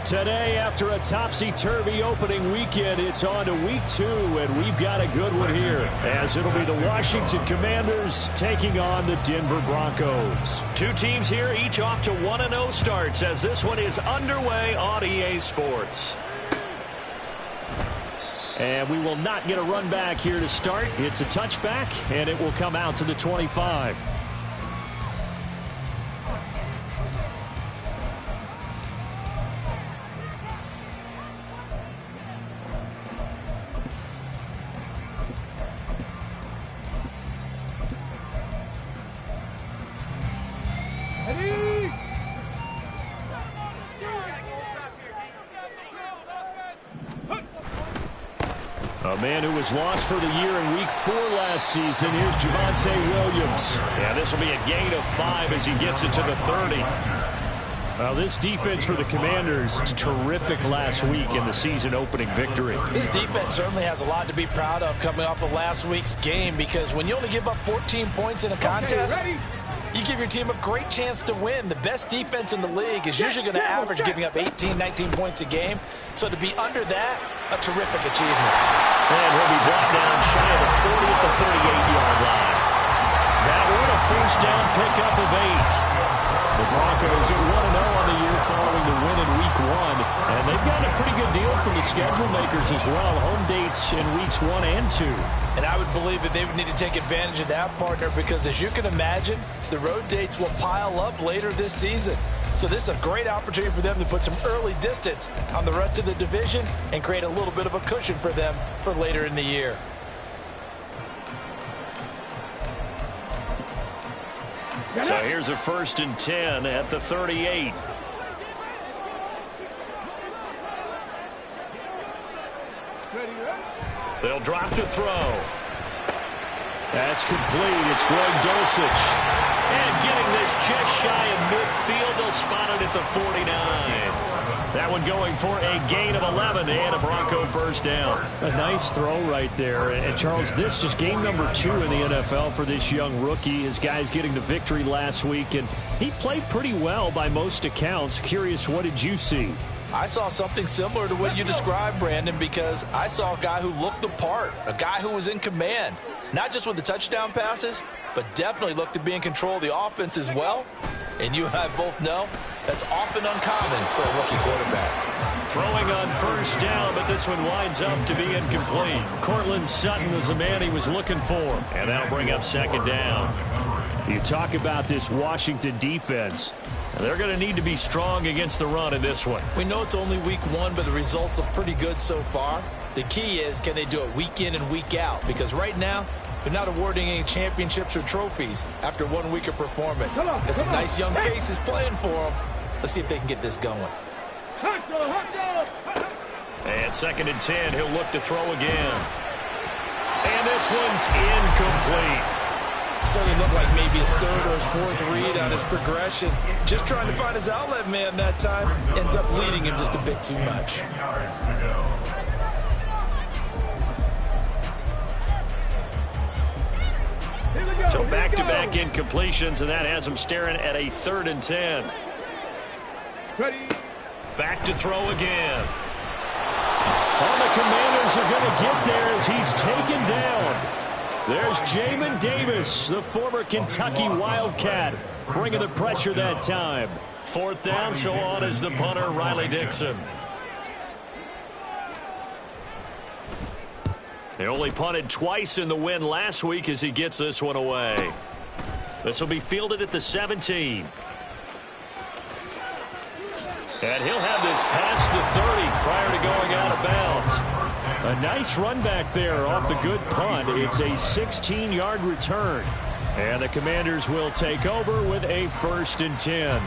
Today, after a topsy-turvy opening weekend, it's on to week 2, and we've got a good one here, as it'll be the Washington Commanders taking on the Denver Broncos. Two teams here, each off to 1-0 starts, as this one is underway on EA Sports. And we will not get a run back here to start. It's a touchback, and it will come out to the 25. A man who was lost for the year in Week 4 last season. Here's Javonte Williams. Yeah, this will be a gain of 5 as he gets it to the 30. Well, this defense for the Commanders was terrific last week in the season-opening victory. This defense certainly has a lot to be proud of coming off of last week's game, because when you only give up 14 points in a contest, you give your team a great chance to win. The best defense in the league is usually going to average giving up 18, 19 points a game. So to be under that, a terrific achievement. And he'll be brought down shy of the 40 at the 38-yard line. That one, a first down pickup of 8. The Broncos are 1-0 on the year following the win in Week 1. And they've got a pretty good deal from the schedule makers as well. Home dates in Weeks 1 and 2. And I would believe that they would need to take advantage of that, partner, because as you can imagine, the road dates will pile up later this season. So this is a great opportunity for them to put some early distance on the rest of the division and create a little bit of a cushion for them for later in the year. So here's a 1st and 10 at the 38. They'll drop to throw. That's complete. It's Greg Dulcich. And getting this just shy of midfield, they'll spot it at the 49. That one going for a gain of 11 and a Bronco first down. A nice throw right there. And Charles, this is game number 2 in the NFL for this young rookie. His guys getting the victory last week, and he played pretty well by most accounts. Curious, what did you see? I saw something similar to what you described, Brandon, because I saw a guy who looked the part, a guy who was in command, not just with the touchdown passes, but definitely looked to be in control of the offense as well. And you and I both know that's often uncommon for a rookie quarterback. Throwing on first down, but this one winds up to be incomplete. Courtland Sutton was the man he was looking for. And that'll bring up 2nd down. You talk about this Washington defense. They're going to need to be strong against the run in this one. We know it's only week 1, but the results look pretty good so far. The key is, can they do it week in and week out? Because right now, they're not awarding any championships or trophies after 1 week of performance. Got some nice young faces playing for them. Let's see if they can get this going. And 2nd and 10, he'll look to throw again. And this one's incomplete. Certainly looked like maybe his 3rd or his 4th read on his progression. Just trying to find his outlet man that time. Ends up leading him just a bit too much. So back-to-back incompletions, and that has him staring at a 3rd and 10. Back to throw again. All the Commanders are going to get there as he's taken down. There's Jamin Davis, the former Kentucky Wildcat, bringing the pressure that time. 4th down, so on is the punter, Riley Dixon. They only punted twice in the win last week as he gets this one away. This will be fielded at the 17. And he'll have this past the 30 prior to going out of bounds. A nice run back there off the good punt. It's a 16-yard return. And the Commanders will take over with a 1st and 10.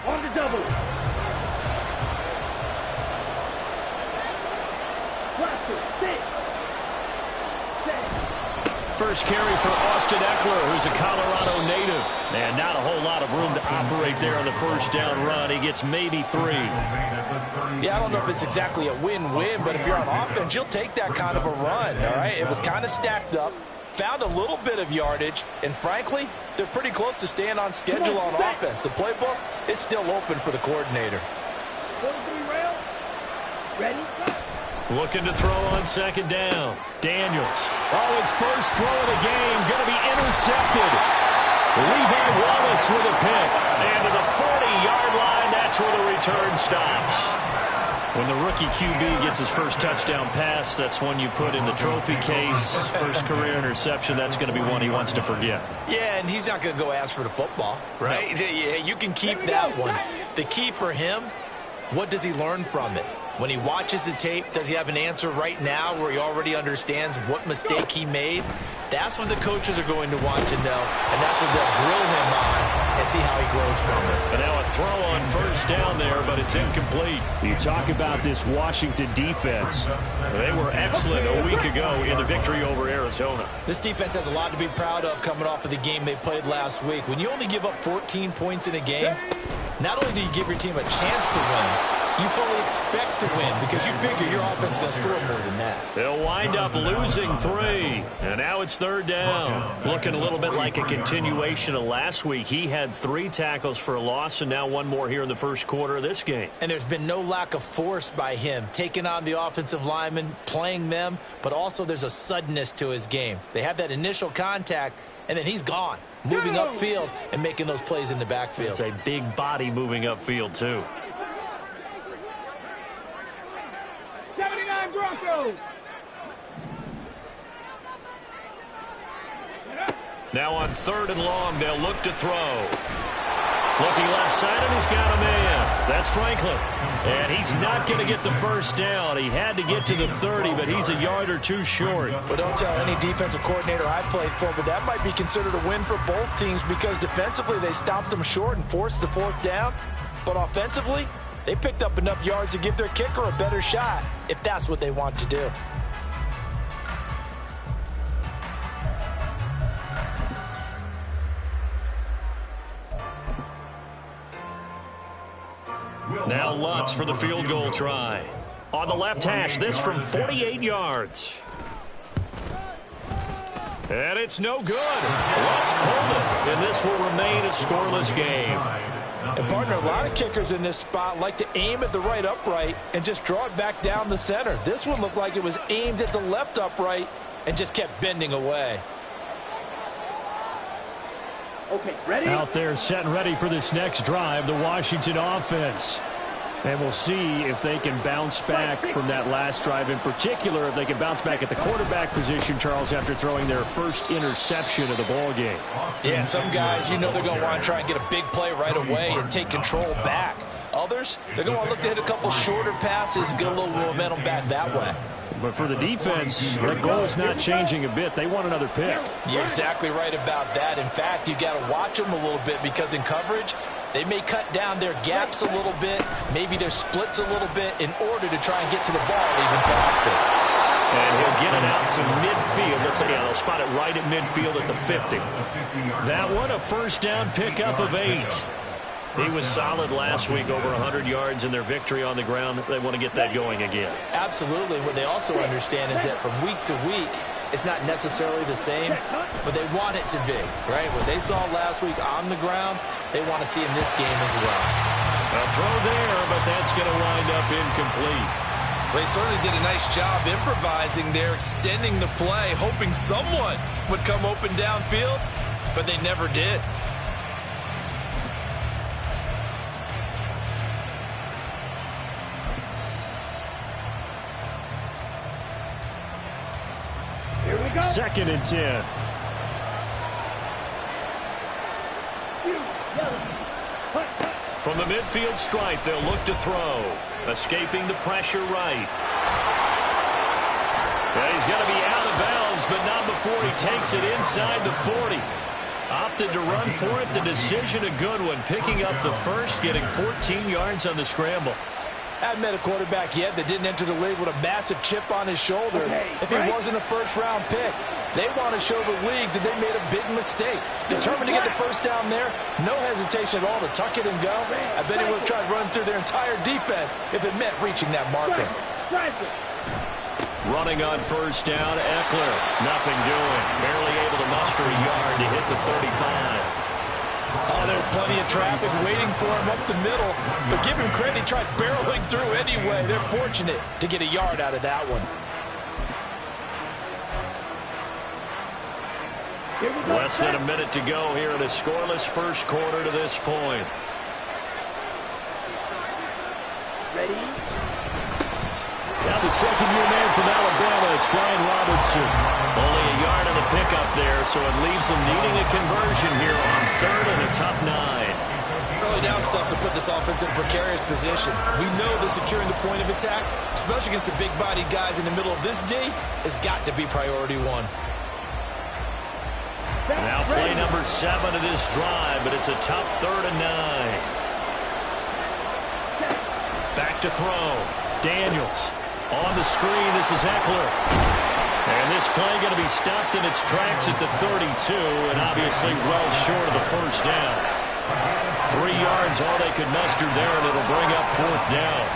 On the double. First carry for Austin Eckler, who's a Colorado native. And not a whole lot of room to operate there on the first down run. He gets maybe 3. Yeah, I don't know if it's exactly a win-win, but if you're on offense, you'll take that kind of a run, all right? It was kind of stacked up. found a little bit of yardage, and frankly, they're pretty close to staying on schedule on offense. The playbook is still open for the coordinator. Looking to throw on second down. Daniels. Oh, his first throw of the game. Going to be intercepted. Levi Wallace with a pick. And to the 40-yard line, that's where the return stops. When the rookie QB gets his first touchdown pass, that's one you put in the trophy case. First career interception, that's going to be one he wants to forget. Yeah, and he's not going to go ask for the football, right? No. Yeah, you can keep that one. The key for him, what does he learn from it? When he watches the tape, does he have an answer right now where he already understands what mistake he made? That's what the coaches are going to want to know, and that's what they'll grill him on and see how he grows from it. And now a throw on first down there, but it's incomplete. You talk about this Washington defense. They were excellent a week ago in the victory over Arizona. This defense has a lot to be proud of coming off of the game they played last week. When you only give up 14 points in a game, not only do you give your team a chance to win, you fully expect to win because you figure your offense is going to score more than that. They'll wind up losing 3, and now it's third down. Looking a little bit like a continuation of last week. He had 3 tackles for a loss, and now 1 more here in the first quarter of this game. And there's been no lack of force by him, taking on the offensive linemen, playing them, but also there's a suddenness to his game. They have that initial contact, and then he's gone, moving upfield and making those plays in the backfield. It's a big body moving upfield, too. 79 Broncos. Now on 3rd and long, they'll look to throw. Looking left side, and he's got a man. That's Franklin. And he's not going to get the first down. He had to get to the 30, but he's a yard or 2 short. But don't tell any defensive coordinator I played for, but that might be considered a win for both teams because defensively they stopped them short and forced the 4th down. But offensively, they picked up enough yards to give their kicker a better shot if that's what they want to do. Now Lutz for the field goal try. On the left hash, this from 48 yards. And it's no good. Lutz pulled it, and this will remain a scoreless game. And partner, a lot of kickers in this spot like to aim at the right upright and just draw it back down the center. This one looked like it was aimed at the left upright and just kept bending away. Okay, ready? Out there set and ready for this next drive, the Washington offense. And we'll see if they can bounce back from that last drive, in particular, if they can bounce back at the quarterback position, Charles, after throwing their first interception of the ball game. Yeah, and some guys, you know they're going to want to try and get a big play right away and take control back. Others, they're going to look to hit a couple shorter passes and get a little momentum back that way. But for the defense, their goal is not changing a bit. They want another pick. You're exactly right about that. In fact, you got to watch them a little bit because in coverage, they may cut down their gaps a little bit, maybe their splits a little bit in order to try and get to the ball even faster. And he'll get it out to midfield. Let's say, yeah, they'll spot it right at midfield at the 50. That one, a first down pickup of 8. He was solid last week, over 100 yards in their victory on the ground. They want to get that going again. Absolutely. What they also understand is that from week to week, it's not necessarily the same, but they want it to be, right? What they saw last week on the ground, they want to see in this game as well. A throw there, but that's going to wind up incomplete. Well, they certainly did a nice job improvising there, extending the play, hoping someone would come open downfield, but they never did. Here we go. 2nd and 10. From the midfield stripe, they'll look to throw. Escaping the pressure right. Yeah, he's going to be out of bounds, but not before he takes it inside the 40. Opted to run for it. The decision a good one. Picking up the first, getting 14 yards on the scramble. Haven't met a quarterback yet that didn't enter the league with a massive chip on his shoulder if he wasn't a first-round pick. They want to show the league that they made a big mistake. Determined to get the first down there, no hesitation at all to tuck it and go. I bet he would have tried running through their entire defense if it meant reaching that marker. Running on first down, Eckler. Nothing doing. Barely able to muster a yard to hit the 35. Oh, there's plenty of traffic waiting for him up the middle. But give him credit, he tried barreling through anyway. They're fortunate to get a yard out of that one. Less than a minute to go here in a scoreless first quarter to this point. Ready? Now the second-year man from Alabama, it's Brian Robinson. Only a yard on the pickup there, so it leaves them needing a conversion here on third and a tough 9. Early down stuff will put this offense in a precarious position. We know that securing the point of attack, especially against the big-bodied guys in the middle of this D, has got to be priority 1. Now play number 7 of this drive, but it's a tough third and 9. Back to throw. Daniels. On the screen, this is Eckler. And this play going to be stopped in its tracks at the 32, and obviously well short of the first down. 3 yards, all they could muster there, and it'll bring up fourth down.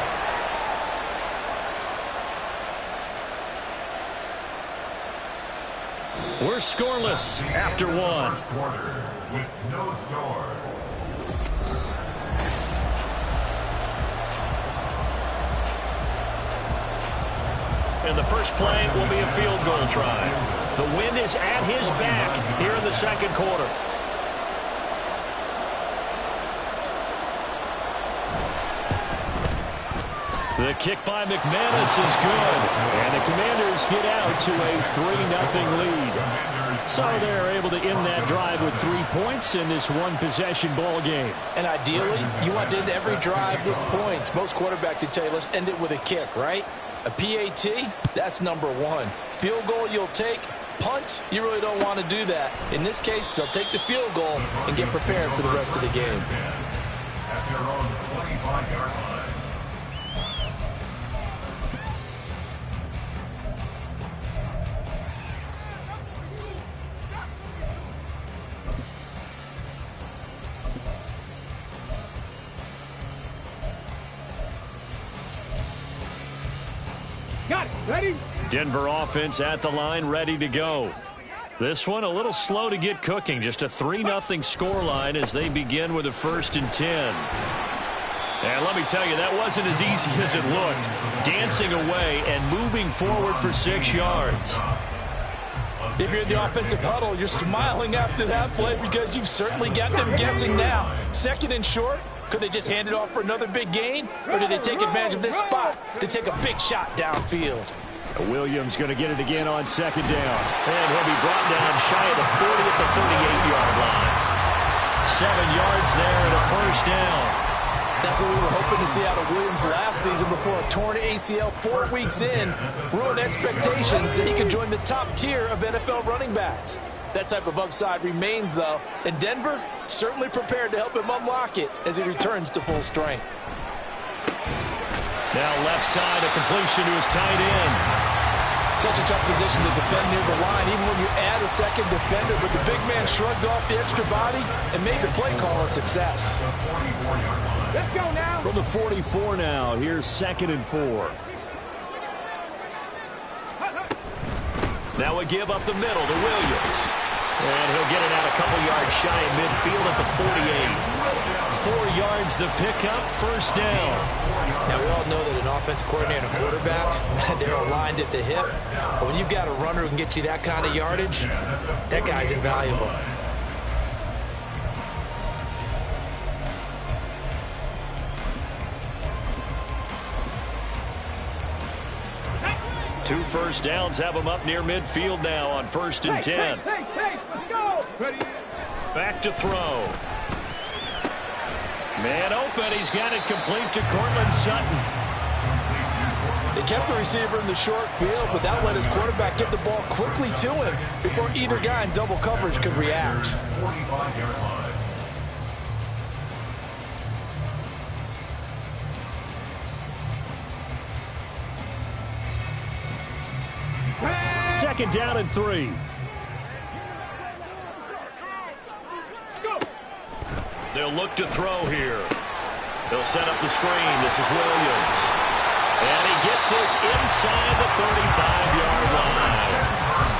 We're scoreless after 1. Quarter with no score. And the first play will be a field goal try. The wind is at his back here in the second quarter. The kick by McManus is good. And the Commanders get out to a 3-0 lead. So they're able to end that drive with 3 points in this one-possession ball game. And ideally, you want to end every drive with points. Most quarterbacks would tell you, let's end it with a kick, right? A PAT, that's number 1. Field goal you'll take. Punts, you really don't want to do that. In this case, they'll take the field goal and get prepared for the rest of the game. At their own 25-yard line. Got it. Ready? Denver offense at the line, ready to go. This one a little slow to get cooking. Just a 3-0 scoreline as they begin with a 1st and 10. And let me tell you, that wasn't as easy as it looked. Dancing away and moving forward for 6 yards. If you're in the offensive huddle, you're smiling after that play because you've certainly got them guessing now. 2nd and short. Could they just hand it off for another big gain? Or did they take advantage of this spot to take a big shot downfield? Williams going to get it again on 2nd down. And he'll be brought down shy of the 40 at the 38-yard line. 7 yards there and a 1st down. That's what we were hoping to see out of Williams last season before a torn ACL 4 weeks in ruined expectations that he could join the top tier of NFL running backs. That type of upside remains, though, and Denver certainly prepared to help him unlock it as he returns to full strength. Now left side, a completion to his tight end. Such a tough position to defend near the line, even when you add a second defender, but the big man shrugged off the extra body and made the play call a success. Let's go now. From the 44 now, here's 2nd and 4. Now a give up the middle to Williams. And he'll get it out a couple yards shy of midfield at the 48. 4 yards the pickup, 1st down. Now, we all know that an offense coordinator and a quarterback, they're aligned at the hip. But when you've got a runner who can get you that kind of yardage, that guy's invaluable. Two 1st downs have him up near midfield now on 1st and 10. Hey, let's go. Ready? Back to throw. Man open. He's got it complete to Cortland Sutton. They kept the receiver in the short field, but that let his quarterback get the ball quickly to him before either guy in double coverage could react. 45-yard line. Second down and 3. They'll look to throw here. They'll set up the screen. This is Williams. And he gets this inside the 35-yard line.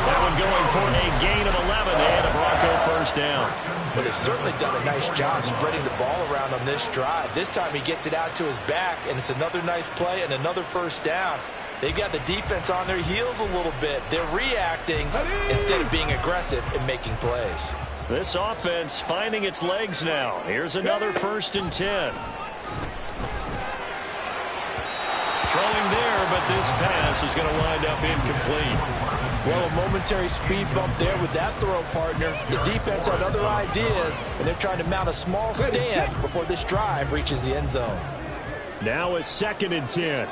That one going for a gain of 11 and a Bronco first down. Well, they've certainly done a nice job spreading the ball around on this drive. This time he gets it out to his back, and it's another nice play and another first down. They've got the defense on their heels a little bit. They're reacting instead of being aggressive and making plays. This offense finding its legs now. Here's another 1st and 10. Throwing there, but this pass is going to wind up incomplete. Well, a momentary speed bump there with that throw, partner. The defense had other ideas, and they're trying to mount a small stand before this drive reaches the end zone. Now a 2nd and 10.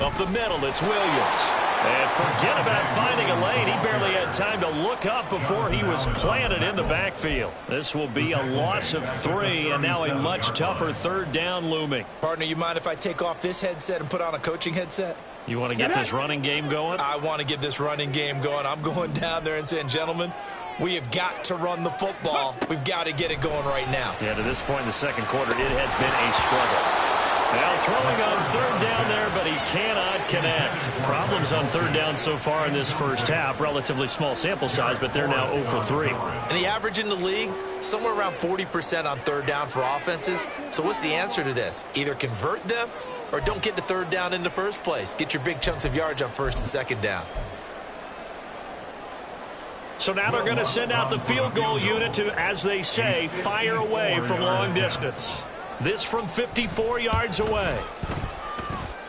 Up the middle, it's Williams. And forget about finding a lane. He barely had time to look up before he was planted in the backfield. This will be a loss of 3, and now a much tougher 3rd down looming. Partner, you mind if I take off this headset and put on a coaching headset? You want to get this running game going? I want to get this running game going. I'm going down there and saying, gentlemen, we have got to run the football. We've got to get it going right now. Yeah, to this point in the 2nd quarter, it has been a struggle. Now throwing on 3rd down there, but he cannot connect. Problems on 3rd down so far in this first half. Relatively small sample size, but they're now 0 for 3. And the average in the league, somewhere around 40% on 3rd down for offenses. So what's the answer to this? Either convert them or don't get to 3rd down in the first place. Get your big chunks of yards on 1st and 2nd down. So now they're going to send out the field goal unit to, as they say, fire away from long distance. This from 54 yards away.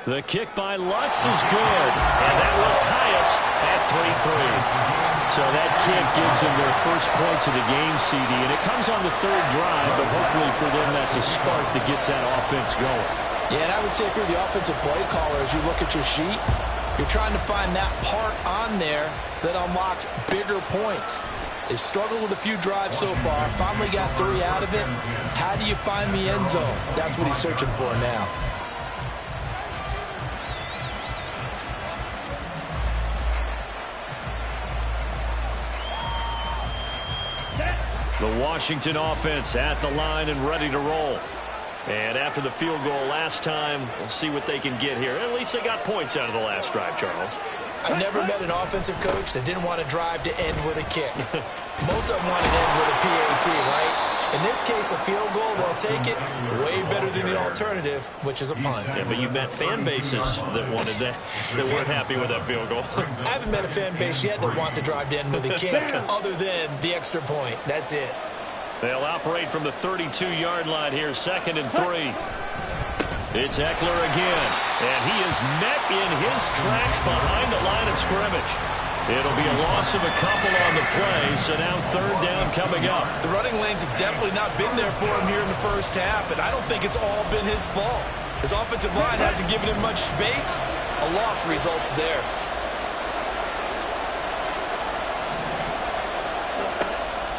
The kick by Lutz is good, and that will tie us at 3-3. So that kick gives them their first points of the game, CD, and it comes on the 3rd drive, but hopefully for them that's a spark that gets that offense going. Yeah, and I would say if you're the offensive play caller, as you look at your sheet, you're trying to find that part on there that unlocks bigger points. They've struggled with a few drives so far. Finally got 3 out of it. How do you find the end zone? That's what he's searching for now. The Washington offense at the line and ready to roll. And after the field goal last time, we'll see what they can get here. At least they got points out of the last drive, Charles. I've never met an offensive coach that didn't want to drive to end with a kick. Most of them want to end with a PAT, right? In this case, a field goal, they'll take it. Way better than the alternative, which is a punt. Yeah, but you've met fan bases that wanted that, that weren't happy with that field goal. I haven't met a fan base yet that wants to drive to end with a kick, other than the extra point. That's it. They'll operate from the 32-yard line here, 2nd and 3. It's Eckler again, and he is met in his tracks behind the line of scrimmage. It'll be a loss of a couple on the play, so now 3rd down coming up. The running lanes have definitely not been there for him here in the first half, and I don't think it's all been his fault. His offensive line hasn't given him much space. A loss results there.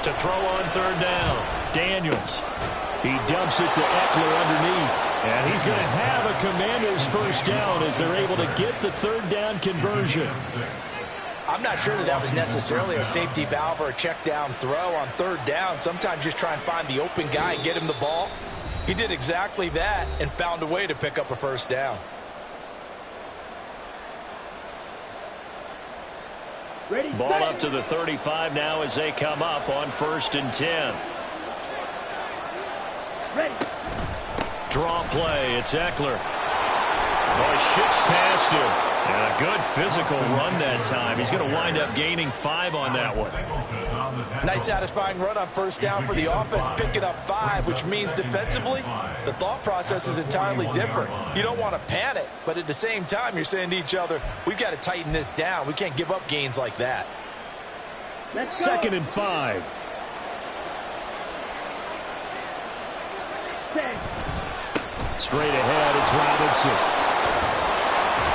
To throw on 3rd down, Daniels. He dumps it to Eckler underneath. And he's going to have a Commander's first down as they're able to get the 3rd down conversion. I'm not sure that was necessarily a safety valve or a check down throw on 3rd down. Sometimes just try and find the open guy and get him the ball. He did exactly that and found a way to pick up a first down. Ball up to the 35 now as they come up on 1st and 10. Ready. Draw play. It's Eckler. Boy, shifts past him. And a good physical run that time. He's going to wind up gaining 5 on that one. Nice satisfying run on 1st down for the offense, picking up 5, which means defensively, the thought process is entirely different. You don't want to panic, but at the same time, you're saying to each other, we've got to tighten this down. We can't give up gains like that. 2nd and 5. Straight ahead, it's Robinson.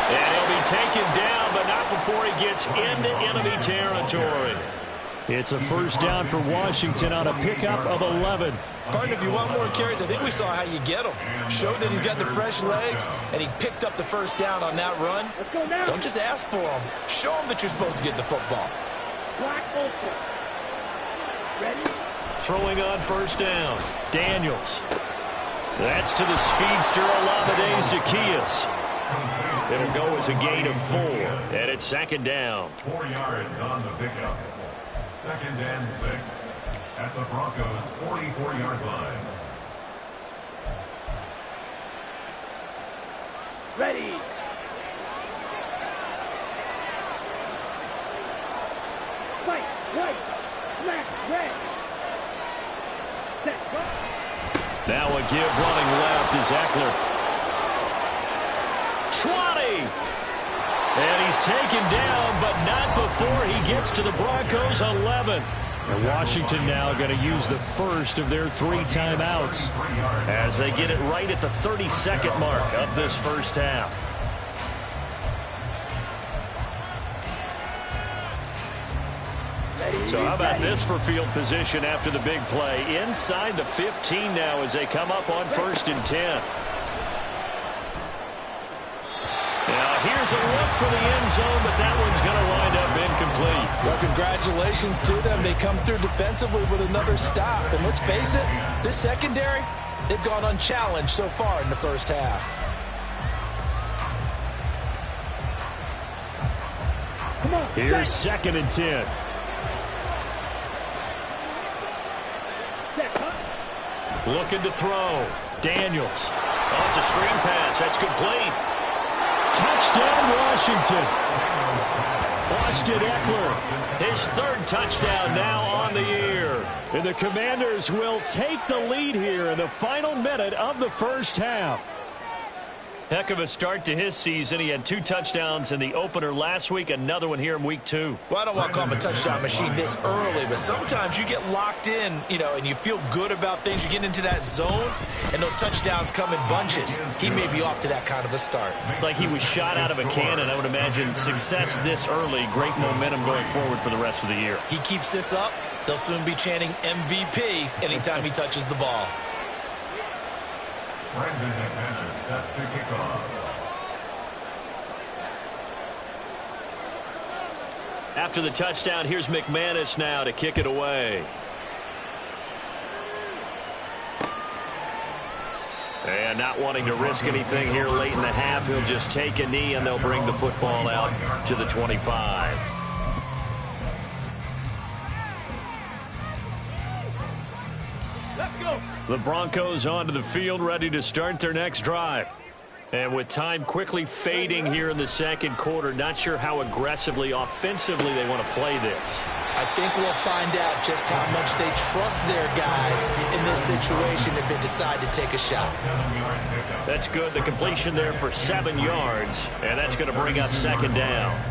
And he'll be taken down, but not before he gets into enemy territory. It's a first down for Washington on a pickup of 11. Partner, if you want more carries, I think we saw how you get him. Showed that he's got the fresh legs, and he picked up the first down on that run. Don't just ask for him. Show him that you're supposed to get the football. Black open. Ready. Throwing on first down. Daniels. That's to the speedster, Olamide Zaccheaus. It'll go as a gain of 4, and it's second down. 4 yards on the pickup. Second and 6 at the Broncos' 44-yard line. Ready. Fight, right, smack, red. Set, go. Now a give running left is Eckler. 20! And he's taken down, but not before he gets to the Broncos' 11. And Washington now going to use the first of their 3 timeouts as they get it right at the 32nd mark of this first half. So how about this for field position after the big play? Inside the 15 now as they come up on 1st and 10. Now here's a look for the end zone, but that one's going to wind up incomplete. Well, congratulations to them. They come through defensively with another stop. And let's face it, this secondary, they've gone unchallenged so far in the first half. Come on. Here's 2nd and 10. Set, huh? Looking to throw. Daniels. Oh, it's a screen pass. That's complete. Touchdown, Washington. Austin Eckler, his 3rd touchdown now on the year. And the Commanders will take the lead here in the final minute of the first half. Heck of a start to his season. He had 2 touchdowns in the opener last week, another one here in week 2. Well, I don't want to call him a touchdown machine this early, but sometimes you get locked in, and you feel good about things. You get into that zone, and those touchdowns come in bunches. He may be off to that kind of a start. It's like he was shot out of a cannon. I would imagine success this early, great momentum going forward for the rest of the year. He keeps this up, they'll soon be chanting MVP anytime he touches the ball. Brandon McManus set to kick off. After the touchdown, here's McManus now to kick it away. And not wanting to risk anything here late in the half, he'll just take a knee and they'll bring the football out to the 25. Let's go. The Broncos onto the field, ready to start their next drive. And with time quickly fading here in the second quarter, not sure how aggressively, offensively they want to play this. I think we'll find out just how much they trust their guys in this situation if they decide to take a shot. That's good. The completion there for 7 yards, and that's going to bring up 2nd down.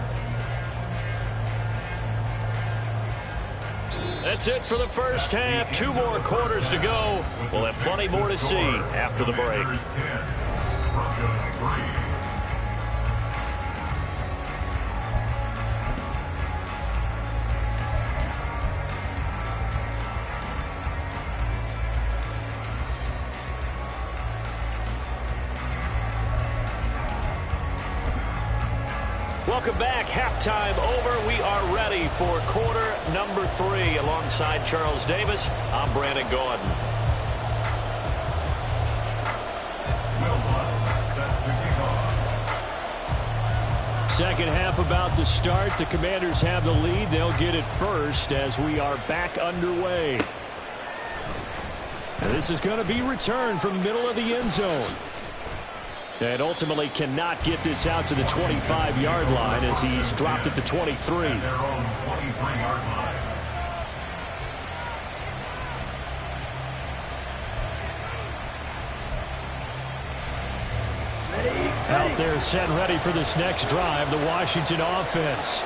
That's it for the first half. 2 more quarters to go. We'll have plenty more to see after the break. Broncos 3. Welcome back. Halftime over. We are ready for quarter number 3. Alongside Charles Davis, I'm Brandon Gaudin. Will Lutz set to kick off. Second half about to start. The Commanders have the lead. They'll get it first as we are back underway. And this is going to be returned from the middle of the end zone. And ultimately cannot get this out to the 25-yard line as he's dropped at the 23. At their own 23-yard line. Out there set and ready for this next drive, the Washington offense.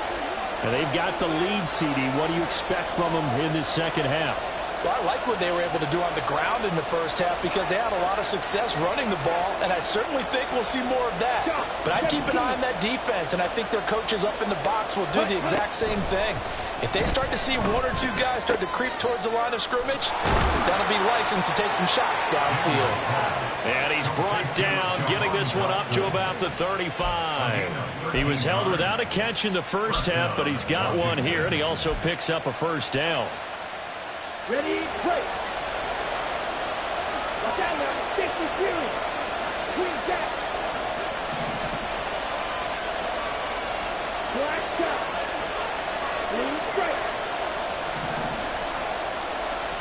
And they've got the lead, CD. What do you expect from them in this second half? Well, I like what they were able to do on the ground in the first half because they had a lot of success running the ball, and I certainly think we'll see more of that. But I'd keep an eye on that defense, and I think their coaches up in the box will do the exact same thing. If they start to see 1 or 2 guys start to creep towards the line of scrimmage, that'll be licensed to take some shots downfield. And he's brought down, getting this one up to about the 35. He was held without a catch in the first half, but he's got one here, and he also picks up a first down. Ready, play. Watch out now. Safety clearing. Clean back. Black shot. Clean strike.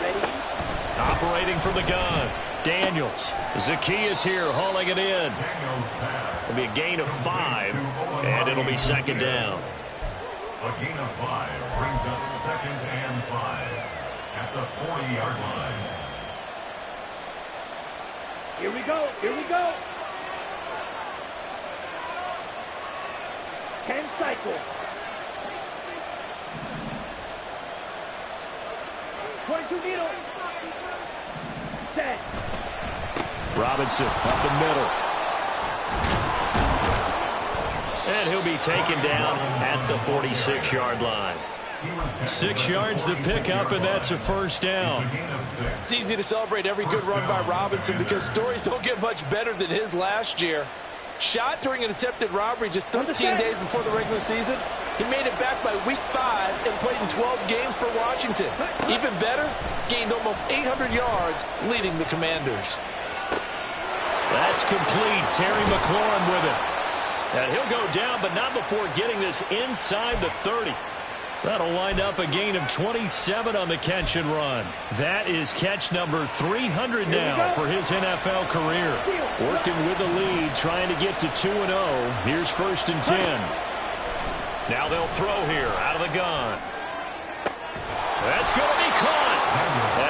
Ready. Operating from the gun. Daniels. Zacchaeus here hauling it in. It'll be a gain of 5, and it'll be second down. A gain of 5 brings up 2nd and 5 at the 40-yard line. Here we go. Here we go. 10 cycle. 22 needle. Set. Robinson up the middle. And he'll be taken down at the 46-yard line. 6 yards the pickup, and that's a first down. It's easy to celebrate every good run by Robinson because stories don't get much better than his last year. Shot during an attempted robbery just 13 days before the regular season. He made it back by week 5 and played in 12 games for Washington. Even better, gained almost 800 yards leading the Commanders. That's complete. Terry McLaurin with it. And he'll go down, but not before getting this inside the 30. That'll wind up a gain of 27 on the catch and run. That is catch number 300 now for his NFL career. Working with the lead, trying to get to 2-0. Here's 1st and 10. Now they'll throw here out of the gun. That's going to be caught.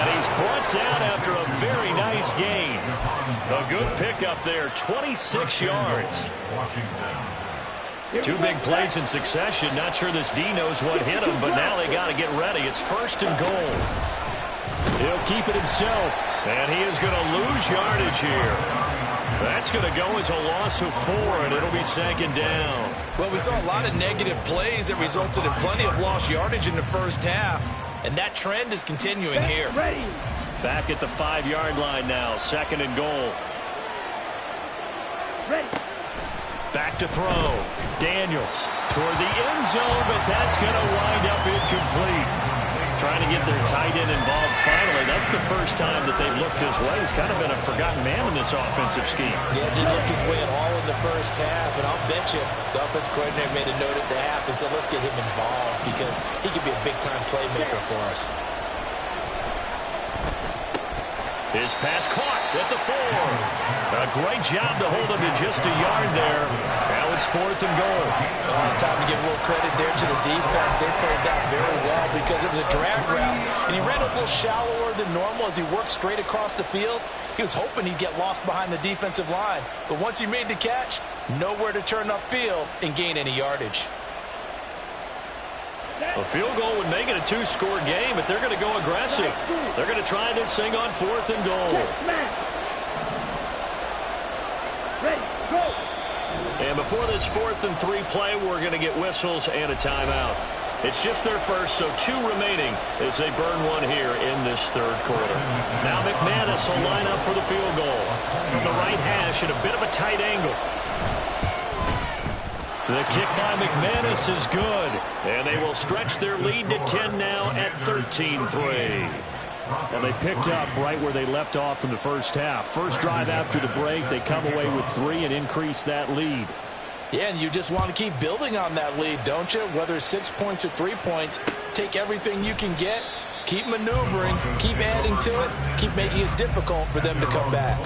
And he's brought down after a very nice gain. A good pickup there, 26 yards. 2 big plays in succession. Not sure this D knows what hit him, but now they got to get ready. It's 1st and goal. He'll keep it himself, and he is going to lose yardage here. That's going to go as a loss of 4, and it'll be 2nd down. Well, we saw a lot of negative plays that resulted in plenty of lost yardage in the first half, and that trend is continuing here. Ready. Back at the 5-yard line now, 2nd and goal. Ready. Back to throw. Daniels toward the end zone, but that's going to wind up incomplete. Trying to get their tight end involved finally. That's the first time that they've looked his way. He's kind of been a forgotten man in this offensive scheme. Yeah, didn't look his way at all in the first half, and I'll bet you the offense coordinator made a note at the half and said, let's get him involved because he could be a big-time playmaker for us. His pass caught at the 4. A great job to hold him to just a yard there. Now it's 4th and goal. It's time to give a little credit there to the defense. They played that very well because it was a drag route, and he ran a little shallower than normal as he worked straight across the field. He was hoping he'd get lost behind the defensive line, but once he made the catch, nowhere to turn upfield and gain any yardage. A field goal would make it a 2-score game, but they're going to go aggressive. They're going to try this thing on 4th and goal. Ready, go. And before this 4th and 3 play, we're going to get whistles and a timeout. It's just their first, so 2 remaining as they burn 1 here in this 3rd quarter. Now McManus will line up for the field goal. From the right hash at a bit of a tight angle. The kick by McManus is good, and they will stretch their lead to 10 now at 13-3. Well, they picked up right where they left off in the first half. First drive after the break, they come away with 3 and increase that lead. Yeah, and you just want to keep building on that lead, don't you? Whether it's 6 points or 3 points, take everything you can get, keep maneuvering, keep adding to it, keep making it difficult for them to come back.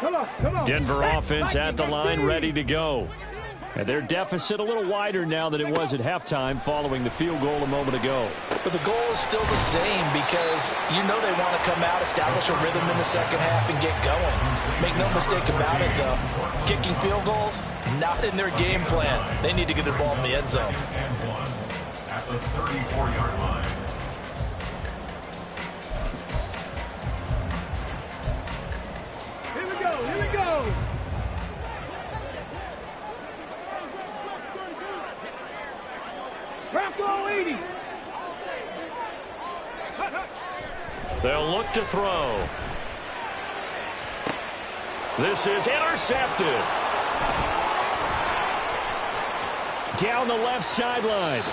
Come on. Denver offense at the line, ready to go. And their deficit a little wider now than it was at halftime following the field goal a moment ago. But the goal is still the same because you know they want to come out, establish a rhythm in the second half, and get going. Make no mistake about it, though. Kicking field goals, not in their game plan. They need to get the ball in the end zone. At the 34-yard line. Here we go. Bronco 80. They'll look to throw. This is intercepted. Down the left sideline.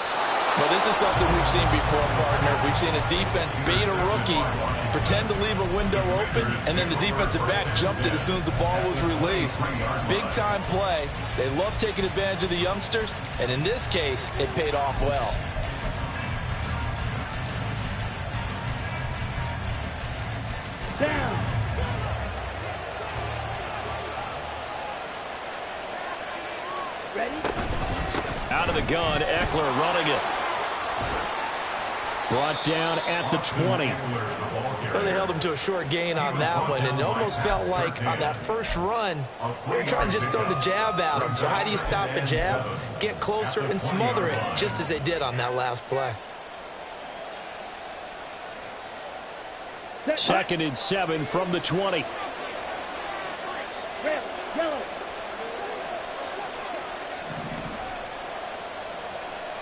Well, this is something we've seen before, partner. We've seen a defense bait a rookie, pretend to leave a window open, and then the defensive back jumped it as soon as the ball was released. Big-time play. They love taking advantage of the youngsters, and in this case, it paid off well. Down. Ready? Out of the gun, Eckler running it. Brought down at the 20. Well, they held him to a short gain on that one, and it almost felt like on that first run, they were trying to just throw the jab at him. So how do you stop the jab? Get closer and smother it, just as they did on that last play. 2nd and 7 from the 20. Red, yellow.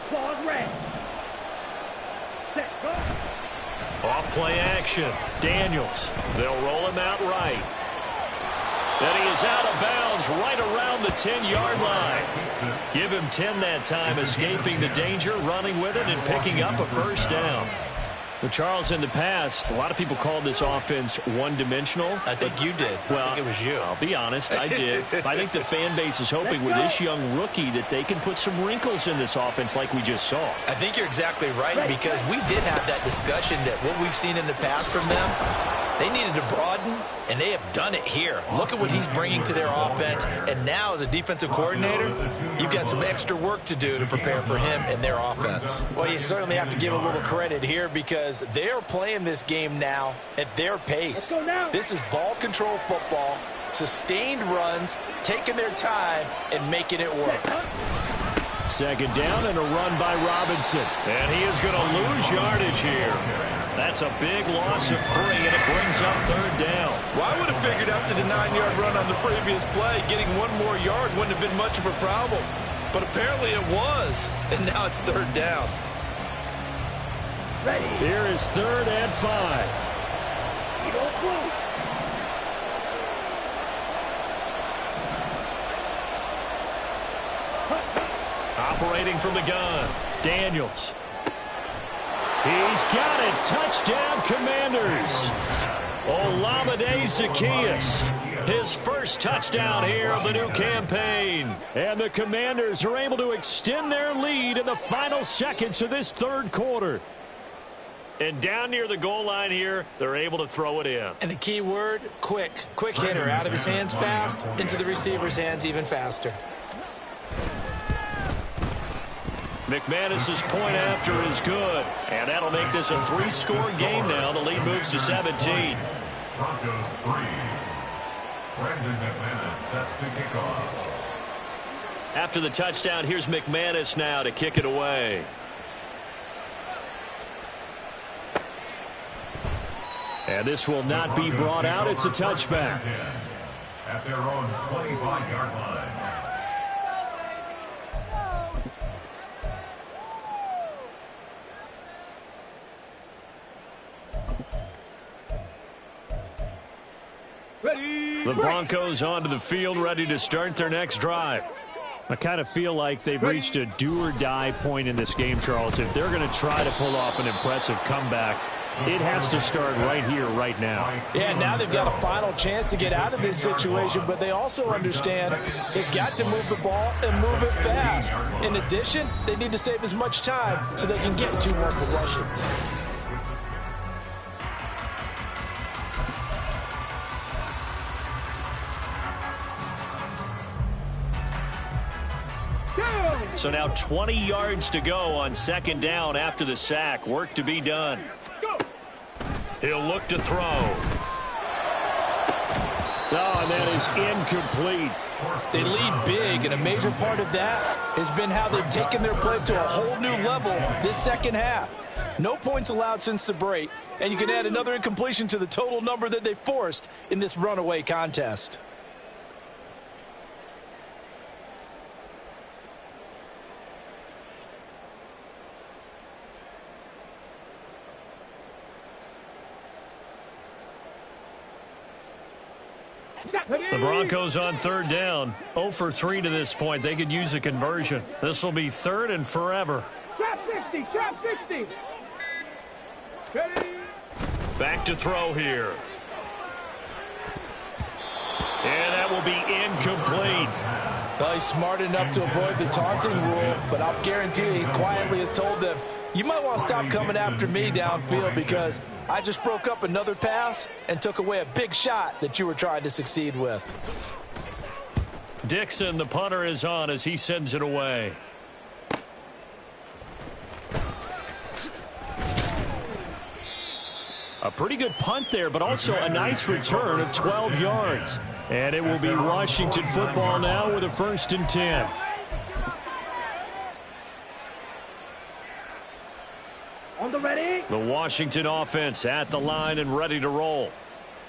Claws red. Set, go. Off play action. Daniels. They'll roll him out right. And he is out of bounds right around the 10-yard line. Give him 10 that time, escaping the danger, running with it, and picking up a first down. Well, Charles, in the past, a lot of people called this offense one-dimensional. I think you did. Well, I think it was you. I'll be honest, I did. I think the fan base is hoping with this young rookie that they can put some wrinkles in this offense like we just saw. I think you're exactly right, because we did have that discussion that what we've seen in the past from them, they needed to broaden, and they have done it here. Look at what he's bringing to their offense, and now as a defensive coordinator, you've got some extra work to do to prepare for him and their offense. Well, you certainly have to give a little credit here because they are playing this game now at their pace. This is ball control football, sustained runs, taking their time, and making it work. 2nd down and a run by Robinson. And he is going to lose yardage here. That's a big loss of 3, and it brings up 3rd down. Well, I would have figured after the 9-yard run on the previous play, getting 1 more yard wouldn't have been much of a problem. But apparently it was, and now it's 3rd down. Ready. Here is 3rd and 5. You don't move. Operating from the gun, Daniels. He's got it. Touchdown, Commanders. Olamide Zaccheaus, his first touchdown here of the new campaign. And the Commanders are able to extend their lead in the final seconds of this 3rd quarter. And down near the goal line here, they're able to throw it in. And the key word, quick. Quick hitter, out of his hands fast, into the receiver's hands even faster. McManus's point after is good. And that'll make this a 3-score game now. The lead moves to 17. Broncos 3. Brandon McManus set to kick off. After the touchdown, here's McManus now to kick it away. And this will not be brought out. It's a touchback. At their own 25-yard line. The Broncos onto the field, ready to start their next drive. I kind of feel like they've reached a do-or-die point in this game, Charles. If they're going to try to pull off an impressive comeback, it has to start right here, right now. Yeah, now they've got a final chance to get out of this situation, but they also understand they've got to move the ball and move it fast. In addition, they need to save as much time so they can get 2 more possessions. So now 20 yards to go on 2nd down after the sack. Work to be done. He'll look to throw. Oh, and that is incomplete. They lead big, and a major part of that has been how they've taken their play to a whole new level this 2nd half. No points allowed since the break, and you can add another incompletion to the total number that they forced in this runaway contest. The Broncos on third down. 0 for 3 to this point. They could use a conversion. This will be third and forever. Trap 60, trap 60. Ready? Back to throw here. And that will be incomplete. Well, he's smart enough to avoid the taunting rule, but I'll guarantee you he quietly has told them, you might want to stop coming after me downfield because I just broke up another pass and took away a big shot that you were trying to succeed with. Dixon, the punter, is on as he sends it away. A pretty good punt there, but also a nice return of 12 yards. And it will be Washington football now with a 1st and 10. On the ready. The Washington offense at the line and ready to roll.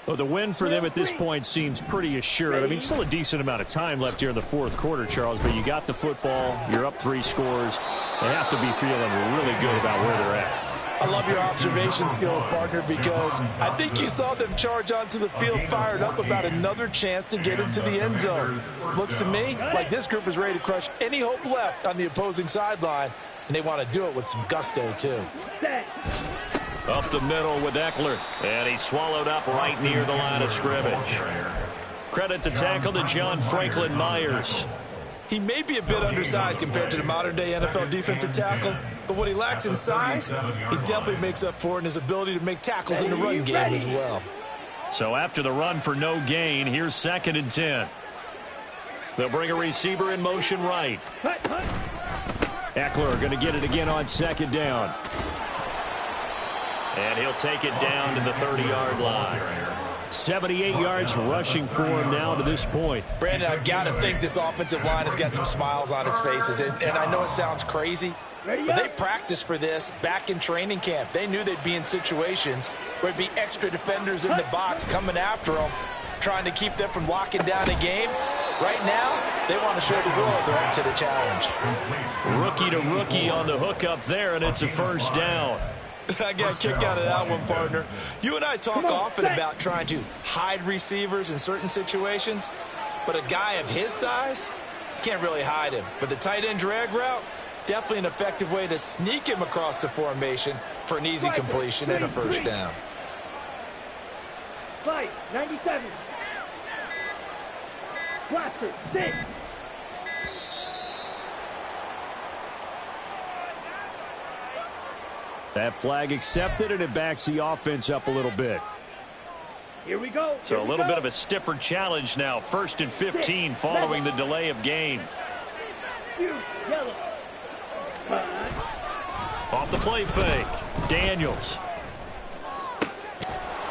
Well, the win for them at this point seems pretty assured. I mean, still a decent amount of time left here in the 4th quarter, Charles, but you got the football, you're up 3 scores. They have to be feeling really good about where they're at. I love your observation skills, partner, because I think you saw them charge onto the field fired up about another chance to get into the end zone. Looks to me like this group is ready to crush any hope left on the opposing sideline, and they want to do it with some gusto, too. Up the middle with Eckler, and he's swallowed up right near the line of scrimmage. Credit the tackle to John Franklin Myers. He may be a bit undersized compared to the modern-day NFL defensive tackle, but what he lacks in size, he definitely makes up for in his ability to make tackles in the run game as well. So after the run for no gain, here's 2nd and 10. They'll bring a receiver in motion right. Eckler going to get it again on 2nd down. And he'll take it down to the 30-yard line. 78 yards rushing for him now to this point. Brandon, I've got to think this offensive line has got some smiles on its faces. And I know it sounds crazy, but they practiced for this back in training camp. They knew they'd be in situations where it'd be extra defenders in the box coming after them, trying to keep them from locking down a game. Right now, they want to show the world they're up to the challenge. Rookie to rookie on the hookup there, and it's a 1st down. I got a kick out of that one, partner. You and I talk often about trying to hide receivers in certain situations, but a guy of his size, can't really hide him. But the tight end drag route, definitely an effective way to sneak him across the formation for an easy completion and a 1st down. Fight, 97. Blaster, 6. That flag accepted, and it backs the offense up a little bit. Here we go. So a little bit of a stiffer challenge now. 1st and 15 following the delay of game. Yellow. Off the play fake. Daniels.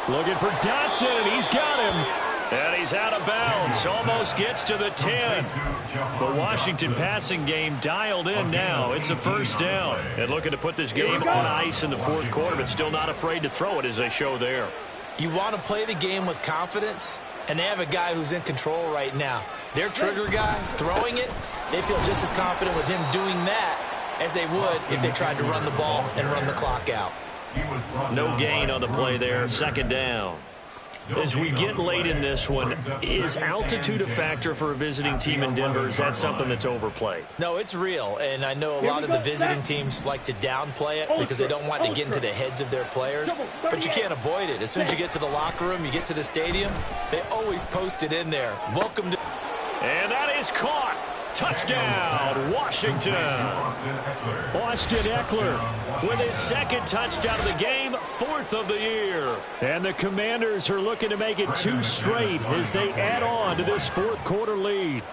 Looking for Dotson, and he's got him. And he's out of bounds. Almost gets to the 10. The Washington passing game dialed in now. It's a 1st down. And looking to put this game on ice in the 4th quarter, but still not afraid to throw it as they show there. You want to play the game with confidence, and they have a guy who's in control right now. Their trigger guy, throwing it, they feel just as confident with him doing that as they would if they tried to run the ball and run the clock out. No gain on the play there. 2nd down. As we get late in this one, is altitude a factor for a visiting team in Denver? Is that something that's overplayed? No, it's real, and I know a lot of the visiting teams like to downplay it because they don't want to get into the heads of their players, but you can't avoid it. As soon as you get to the locker room, you get to the stadium, they always post it in there. Welcome to... And that is caught. Touchdown, Washington. Austin Eckler with his 2nd touchdown of the game, 4th of the year. And the Commanders are looking to make it 2 straight as they add on to this 4th quarter lead.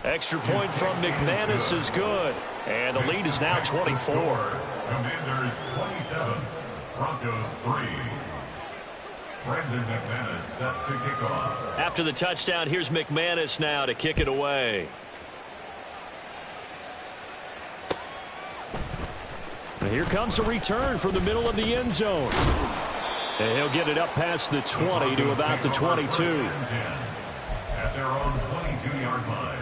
Extra point from McManus is good. And the lead is now 24. Commanders 27, Broncos 3. Brandon McManus set to kick off. After the touchdown, here's McManus now to kick it away. And here comes a return from the middle of the end zone. And he'll get it up past the 20 to about the 22. At their own 22-yard line.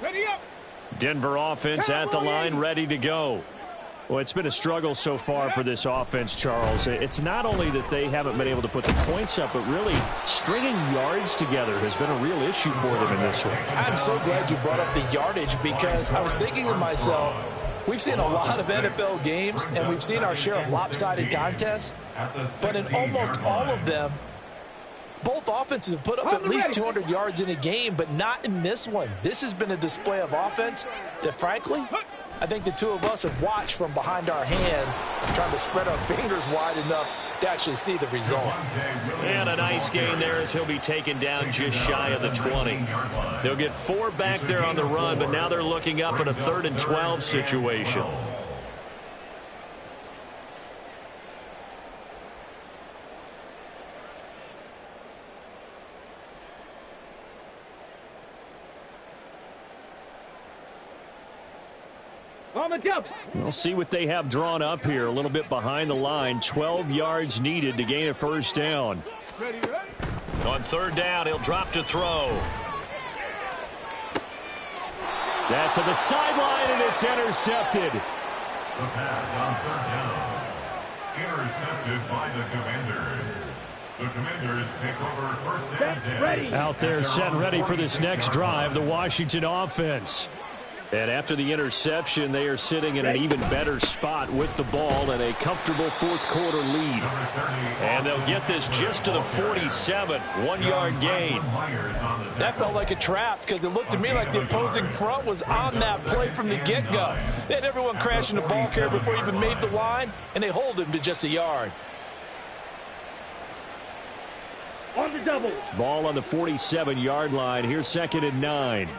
Ready up. Denver offense at the line, ready to go. Well, it's been a struggle so far for this offense, Charles. It's not only that they haven't been able to put the points up, but really stringing yards together has been a real issue for them in this one. I'm so glad you brought up the yardage because I was thinking to myself, we've seen a lot of NFL games, and we've seen our share of lopsided contests, but in almost all of them, both offenses have put up at least 200 yards in a game, but not in this one. This has been a display of offense that, frankly, I think the two of us have watched from behind our hands, trying to spread our fingers wide enough to actually see the result. And a nice gain there as he'll be taken down just shy of the 20. They'll get 4 back there on the run, but now they're looking up at a 3rd and 12 situation. On the double. We'll see what they have drawn up here. A little bit behind the line. 12 yards needed to gain a first down. Ready, ready. On 3rd down, he'll drop to throw. That's to the sideline, and it's intercepted. The pass on 3rd down. Intercepted by the Commanders. The Commanders take over 1st and 10. Ready. Out there set ready for this next drive, the Washington offense. And after the interception, they are sitting in an even better spot with the ball and a comfortable 4th quarter lead. And they'll get this just to the 47, 1-yard gain. That felt like a trap because it looked to me like the opposing front was on that play from the get-go. They had everyone crashing the ball carrier before he even made the line, and they hold him to just a yard. On the double. Ball on the 47-yard line. Here's 2nd and 9.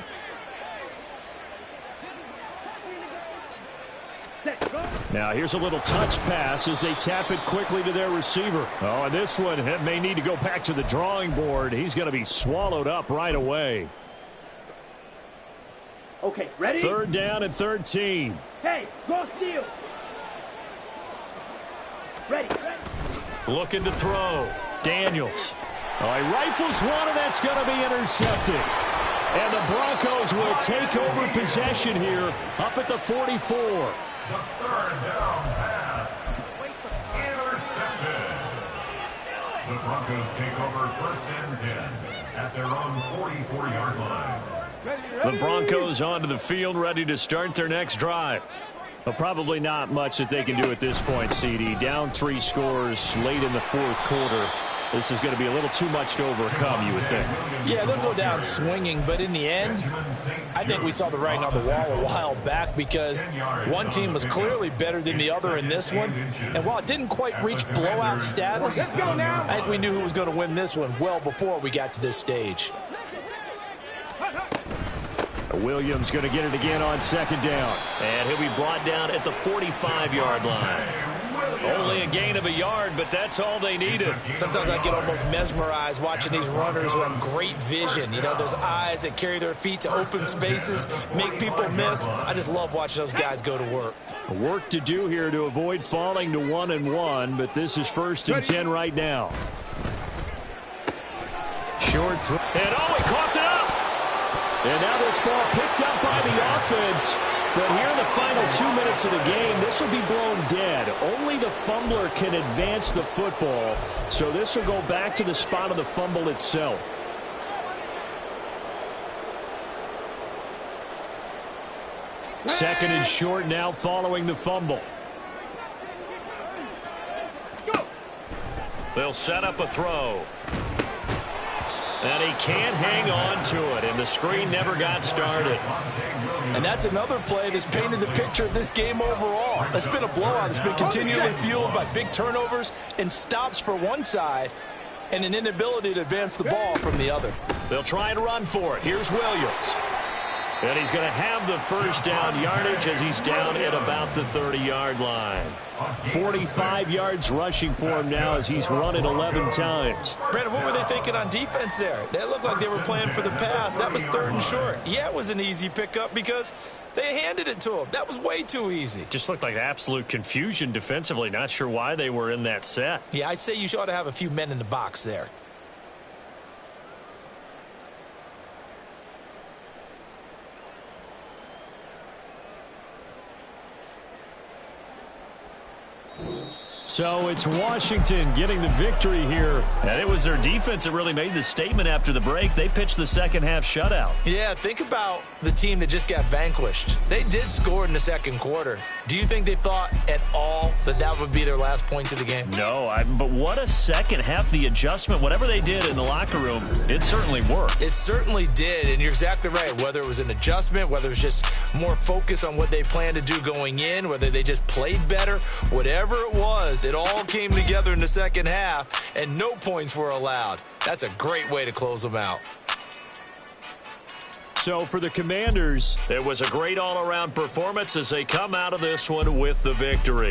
Now here's a little touch pass as they tap it quickly to their receiver. Oh, and this one may need to go back to the drawing board. He's going to be swallowed up right away. Okay, ready? 3rd down and 13. Hey, go steal. Ready, ready. Looking to throw. Daniels. Oh, he rifles one, and that's going to be intercepted. And the Broncos will take over possession here up at the 44. The 3rd down pass. Intercepted. The Broncos take over 1st and 10 at their own 44-yard line. Ready, ready. The Broncos onto the field, ready to start their next drive. But probably not much that they can do at this point, CD. Down 3 scores late in the 4th quarter. This is going to be a little too much to overcome, you would think. Yeah, they'll go down swinging, but in the end, I think we saw the writing on the wall a while back because one team was clearly better than the other in this one. And while it didn't quite reach blowout status, Let's go now. I think we knew who was going to win this one well before we got to this stage. Williams going to get it again on 2nd down. And he'll be brought down at the 45-yard line. Only a gain of a yard, but that's all they needed. Sometimes I get almost mesmerized watching these runners who have great vision. You know, those eyes that carry their feet to open spaces, make people miss. I just love watching those guys go to work. Work to do here to avoid falling to 1-1, but this is 1st and 10 right now. Short throw. And oh, he coughed it up. And now this ball picked up by the offense. But here in the final 2 minutes of the game, this will be blown dead. Only the fumbler can advance the football. So this will go back to the spot of the fumble itself. Second and short now following the fumble. They'll set up a throw. And he can't hang on to it, and the screen never got started. And that's another play that's painted the picture of this game overall. It's been a blowout. It's been continually fueled by big turnovers and stops for one side and an inability to advance the ball from the other. They'll try and run for it. Here's Williams. And he's going to have the first down yardage as he's down at about the 30-yard line. 45 yards rushing for him now as he's run it 11 times. Brandon, what were they thinking on defense there? That looked like they were playing for the pass. That was 3rd and short. Yeah, it was an easy pickup because they handed it to him. That was way too easy. Just looked like absolute confusion defensively. Not sure why they were in that set. Yeah, I'd say you ought to have a few men in the box there. So it's Washington getting the victory here. And it was their defense that really made the statement after the break. They pitched the second half shutout. Yeah, think about the team that just got vanquished. They did score in the second quarter. Do you think they thought at all that that would be their last points of the game? No, but what a second half. The adjustment, whatever they did in the locker room, it certainly worked. It certainly did, and you're exactly right. Whether it was an adjustment, whether it was just more focus on what they planned to do going in, whether they just played better, whatever it was, it all came together in the second half, and no points were allowed. That's a great way to close them out. So for the Commanders, it was a great all-around performance as they come out of this one with the victory.